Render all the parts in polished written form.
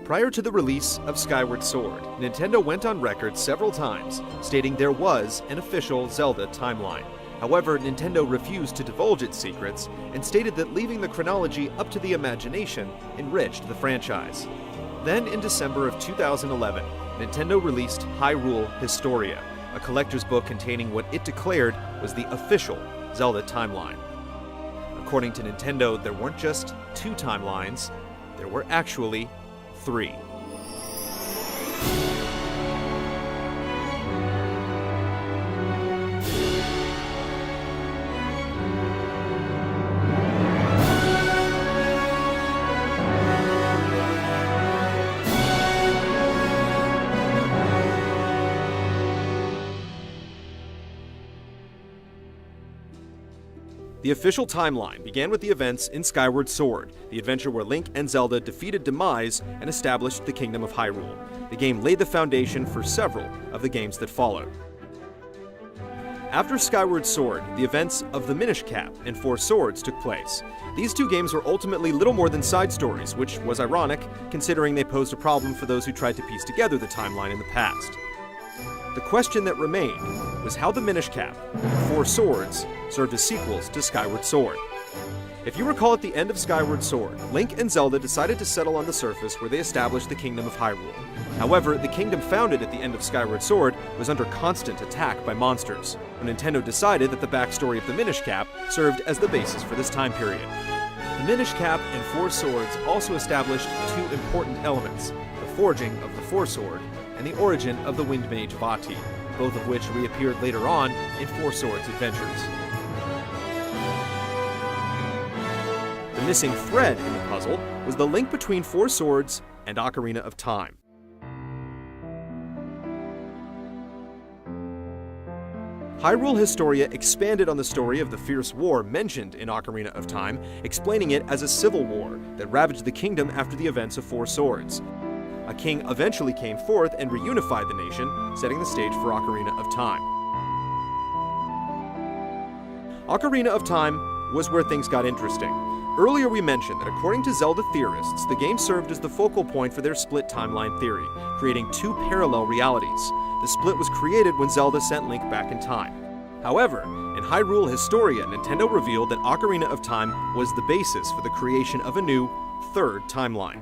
Prior to the release of Skyward Sword, Nintendo went on record several times stating there was an official Zelda timeline. However, Nintendo refused to divulge its secrets and stated that leaving the chronology up to the imagination enriched the franchise. Then, in December of 2011, Nintendo released Hyrule Historia, a collector's book containing what it declared was the official Zelda timeline. According to Nintendo, there weren't just 2 timelines, there were actually 3. The official timeline began with the events in Skyward Sword, the adventure where Link and Zelda defeated Demise and established the Kingdom of Hyrule. The game laid the foundation for several of the games that followed. After Skyward Sword, the events of the Minish Cap and Four Swords took place. These 2 games were ultimately little more than side stories, which was ironic, considering they posed a problem for those who tried to piece together the timeline in the past. The question that remained was how the Minish Cap and Four Swords served as sequels to Skyward Sword. If you recall, at the end of Skyward Sword, Link and Zelda decided to settle on the surface where they established the Kingdom of Hyrule. However, the kingdom founded at the end of Skyward Sword was under constant attack by monsters. Nintendo decided that the backstory of the Minish Cap served as the basis for this time period. The Minish Cap and Four Swords also established 2 important elements: the forging of the Four Sword and the origin of the Wind Mage Vati, both of which reappeared later on in Four Swords adventures. The missing thread in the puzzle was the link between Four Swords and Ocarina of Time. Hyrule Historia expanded on the story of the fierce war mentioned in Ocarina of Time, explaining it as a civil war that ravaged the kingdom after the events of Four Swords. A king eventually came forth and reunified the nation, setting the stage for Ocarina of Time. Ocarina of Time was where things got interesting. Earlier we mentioned that according to Zelda theorists, the game served as the focal point for their split timeline theory, creating 2 parallel realities. The split was created when Zelda sent Link back in time. However, in Hyrule Historia, Nintendo revealed that Ocarina of Time was the basis for the creation of a new, 3rd timeline.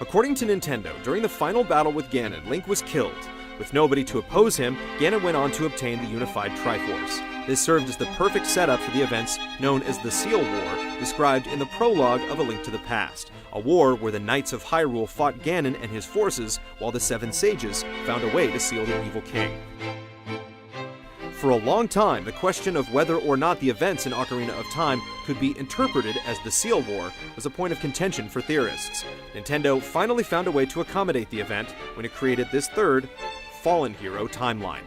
According to Nintendo, during the final battle with Ganon, Link was killed. With nobody to oppose him, Ganon went on to obtain the unified Triforce. This served as the perfect setup for the events known as the Seal War, described in the prologue of A Link to the Past, a war where the Knights of Hyrule fought Ganon and his forces, while the 7 Sages found a way to seal the evil king. For a long time, the question of whether or not the events in Ocarina of Time could be interpreted as the Seal War was a point of contention for theorists. Nintendo finally found a way to accommodate the event when it created this 3rd, Fallen Hero timeline.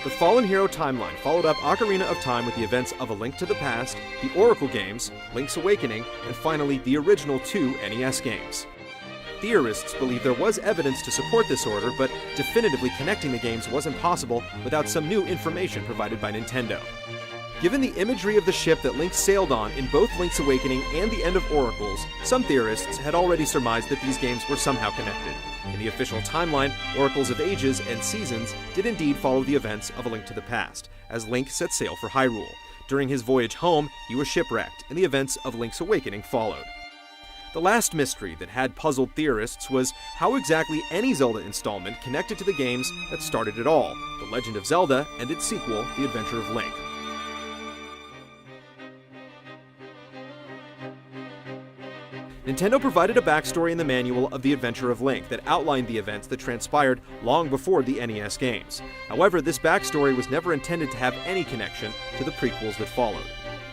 The Fallen Hero timeline followed up Ocarina of Time with the events of A Link to the Past, the Oracle games, Link's Awakening, and finally the original 2 NES games. Theorists believe there was evidence to support this order, but definitively connecting the games wasn't possible without some new information provided by Nintendo. Given the imagery of the ship that Link sailed on in both Link's Awakening and the end of Oracles, some theorists had already surmised that these games were somehow connected. In the official timeline, Oracles of Ages and Seasons did indeed follow the events of A Link to the Past, as Link set sail for Hyrule. During his voyage home, he was shipwrecked, and the events of Link's Awakening followed. The last mystery that had puzzled theorists was how exactly any Zelda installment connected to the games that started it all, The Legend of Zelda and its sequel, The Adventure of Link. Nintendo provided a backstory in the manual of The Adventure of Link that outlined the events that transpired long before the NES games. However, this backstory was never intended to have any connection to the prequels that followed.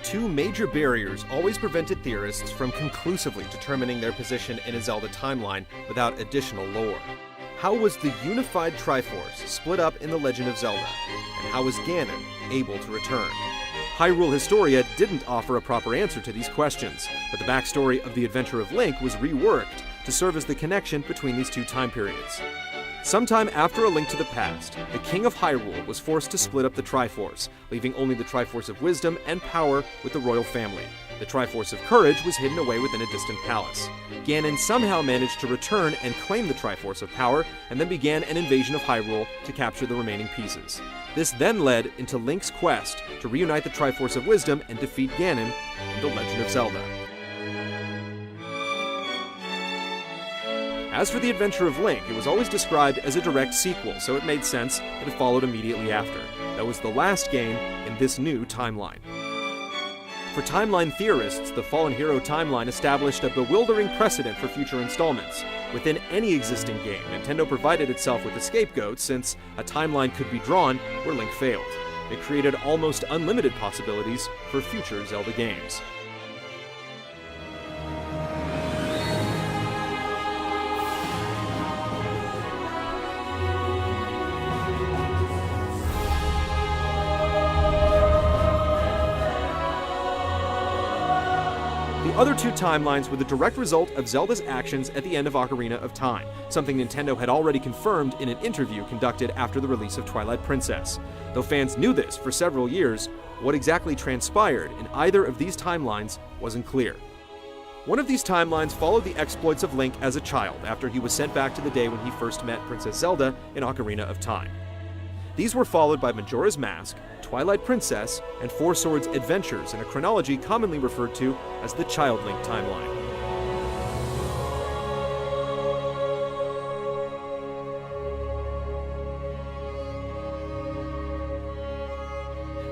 2 major barriers always prevented theorists from conclusively determining their position in a Zelda timeline without additional lore. How was the unified Triforce split up in The Legend of Zelda? And how was Ganon able to return? Hyrule Historia didn't offer a proper answer to these questions, but the backstory of The Adventure of Link was reworked to serve as the connection between these 2 time periods. Sometime after A Link to the Past, the King of Hyrule was forced to split up the Triforce, leaving only the Triforce of Wisdom and Power with the royal family. The Triforce of Courage was hidden away within a distant palace. Ganon somehow managed to return and claim the Triforce of Power, and then began an invasion of Hyrule to capture the remaining pieces. This then led into Link's quest to reunite the Triforce of Wisdom and defeat Ganon in The Legend of Zelda. As for The Adventure of Link, it was always described as a direct sequel, so it made sense that it followed immediately after. That was the last game in this new timeline. For timeline theorists, the Fallen Hero timeline established a bewildering precedent for future installments. Within any existing game, Nintendo provided itself with a scapegoat since a timeline could be drawn where Link failed. It created almost unlimited possibilities for future Zelda games. The other two timelines were the direct result of Zelda's actions at the end of Ocarina of Time, something Nintendo had already confirmed in an interview conducted after the release of Twilight Princess. Though fans knew this for several years, what exactly transpired in either of these timelines wasn't clear. One of these timelines followed the exploits of Link as a child after he was sent back to the day when he first met Princess Zelda in Ocarina of Time. These were followed by Majora's Mask, Twilight Princess, and Four Swords Adventures in a chronology commonly referred to as the Child Link timeline.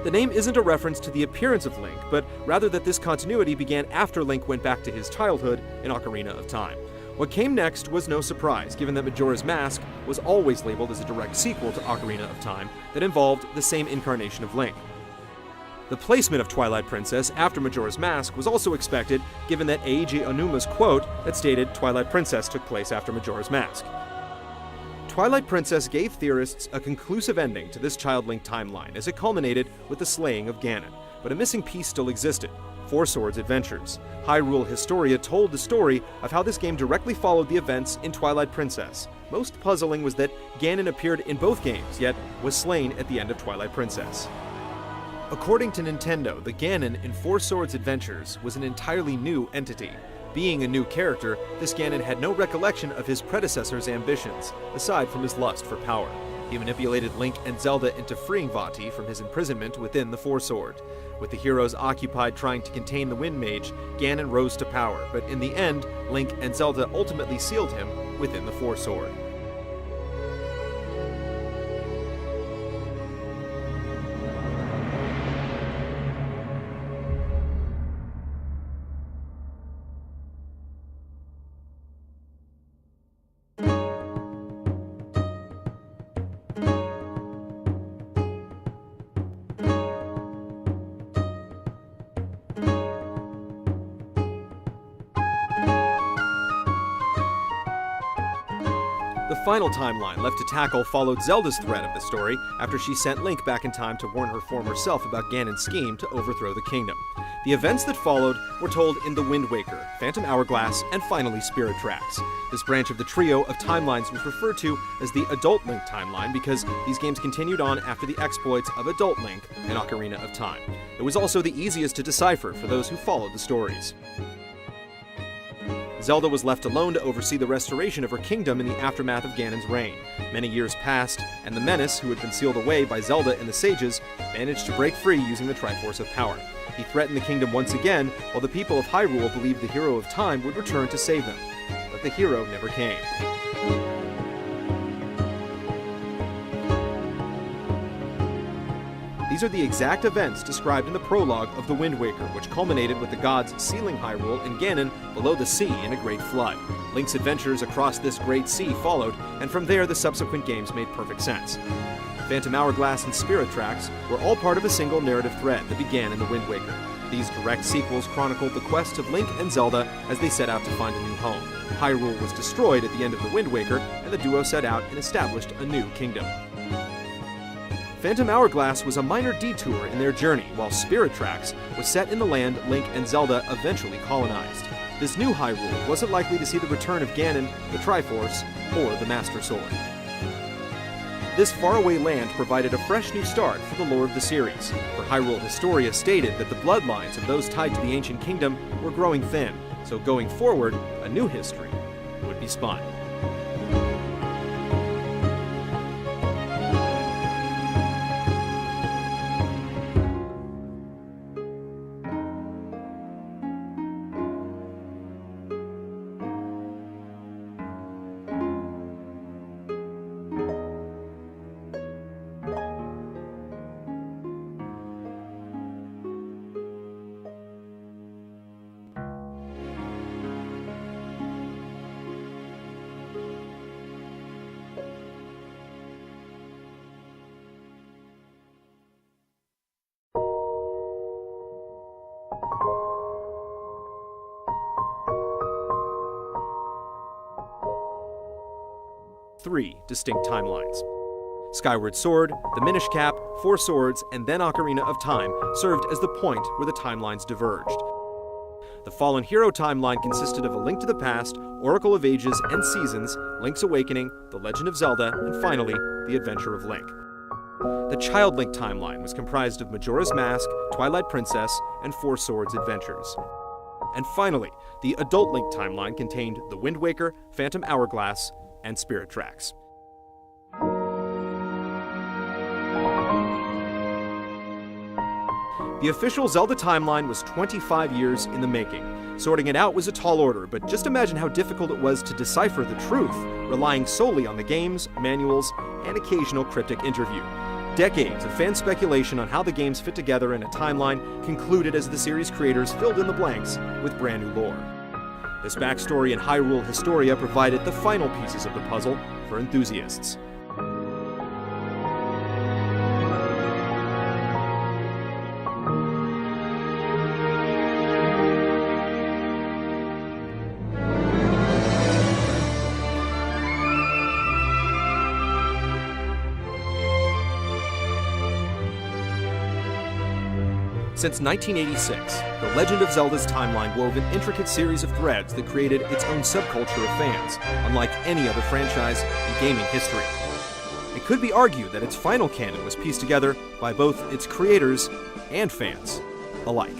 The name isn't a reference to the appearance of Link, but rather that this continuity began after Link went back to his childhood in Ocarina of Time. What came next was no surprise, given that Majora's Mask was always labeled as a direct sequel to Ocarina of Time that involved the same incarnation of Link. The placement of Twilight Princess after Majora's Mask was also expected, given that Eiji Onuma's quote that stated Twilight Princess took place after Majora's Mask. Twilight Princess gave theorists a conclusive ending to this Child Link timeline as it culminated with the slaying of Ganon, but a missing piece still existed: Four Swords Adventures. Hyrule Historia told the story of how this game directly followed the events in Twilight Princess. Most puzzling was that Ganon appeared in both games, yet was slain at the end of Twilight Princess. According to Nintendo, the Ganon in Four Swords Adventures was an entirely new entity. Being a new character, this Ganon had no recollection of his predecessor's ambitions, aside from his lust for power. He manipulated Link and Zelda into freeing Vati from his imprisonment within the Four Sword. With the heroes occupied trying to contain the Wind Mage, Ganon rose to power, but in the end, Link and Zelda ultimately sealed him within the Four Sword. The final timeline left to tackle followed Zelda's thread of the story after she sent Link back in time to warn her former self about Ganon's scheme to overthrow the kingdom. The events that followed were told in The Wind Waker, Phantom Hourglass, and finally Spirit Tracks. This branch of the trio of timelines was referred to as the Adult Link timeline because these games continued on after the exploits of Adult Link and Ocarina of Time. It was also the easiest to decipher for those who followed the stories. Zelda was left alone to oversee the restoration of her kingdom in the aftermath of Ganon's reign. Many years passed, and the menace, who had been sealed away by Zelda and the sages, managed to break free using the Triforce of Power. He threatened the kingdom once again, while the people of Hyrule believed the Hero of Time would return to save them. But the hero never came. These are the exact events described in the prologue of The Wind Waker, which culminated with the gods sealing Hyrule and Ganon below the sea in a great flood. Link's adventures across this great sea followed, and from there the subsequent games made perfect sense. Phantom Hourglass and Spirit Tracks were all part of a single narrative thread that began in The Wind Waker. These direct sequels chronicled the quest of Link and Zelda as they set out to find a new home. Hyrule was destroyed at the end of The Wind Waker, and the duo set out and established a new kingdom. Phantom Hourglass was a minor detour in their journey, while Spirit Tracks was set in the land Link and Zelda eventually colonized. This new Hyrule wasn't likely to see the return of Ganon, the Triforce, or the Master Sword. This faraway land provided a fresh new start for the lore of the series, for Hyrule Historia stated that the bloodlines of those tied to the ancient kingdom were growing thin, so going forward, a new history would be spun. Three distinct timelines. Skyward Sword, the Minish Cap, Four Swords, and then Ocarina of Time served as the point where the timelines diverged. The Fallen Hero timeline consisted of A Link to the Past, Oracle of Ages and Seasons, Link's Awakening, The Legend of Zelda, and finally, The Adventure of Link. The Child Link timeline was comprised of Majora's Mask, Twilight Princess, and Four Swords Adventures. And finally, the Adult Link timeline contained The Wind Waker, Phantom Hourglass, and Spirit Tracks. The official Zelda timeline was 25 years in the making. Sorting it out was a tall order, but just imagine how difficult it was to decipher the truth, relying solely on the games, manuals, and occasional cryptic interview. Decades of fan speculation on how the games fit together in a timeline concluded as the series creators filled in the blanks with brand new lore. This backstory in Hyrule Historia provided the final pieces of the puzzle for enthusiasts. Since 1986, The Legend of Zelda's timeline wove an intricate series of threads that created its own subculture of fans, unlike any other franchise in gaming history. It could be argued that its final canon was pieced together by both its creators and fans alike.